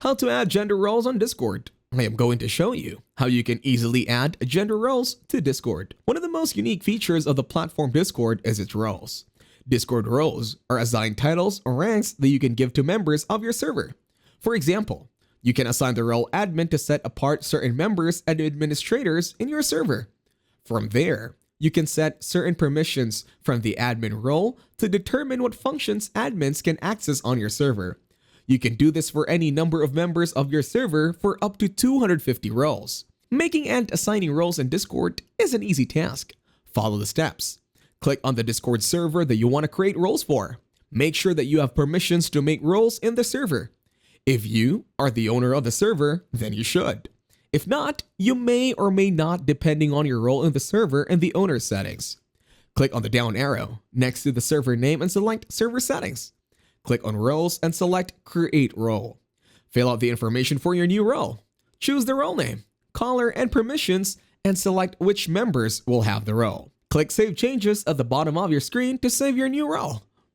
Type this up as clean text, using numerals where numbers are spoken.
How to add gender roles on Discord. I am going to show you how you can easily add gender roles to Discord. One of the most unique features of the platform Discord is its roles. Discord roles are assigned titles or ranks that you can give to members of your server. For example, you can assign the role admin to set apart certain members and administrators in your server. From there, you can set certain permissions from the admin role to determine what functions admins can access on your server. You can do this for any number of members of your server for up to 250 roles. Making and assigning roles in Discord is an easy task. Follow the steps. Click on the Discord server that you want to create roles for. Make sure that you have permissions to make roles in the server. If you are the owner of the server, then you should. If not, you may or may not depending on your role in the server and the owner settings. Click on the down arrow next to the server name and select Server Settings. Click on Roles and select Create Role. Fill out the information for your new role. Choose the role name, color, and permissions, and select which members will have the role. Click Save Changes at the bottom of your screen to save your new role.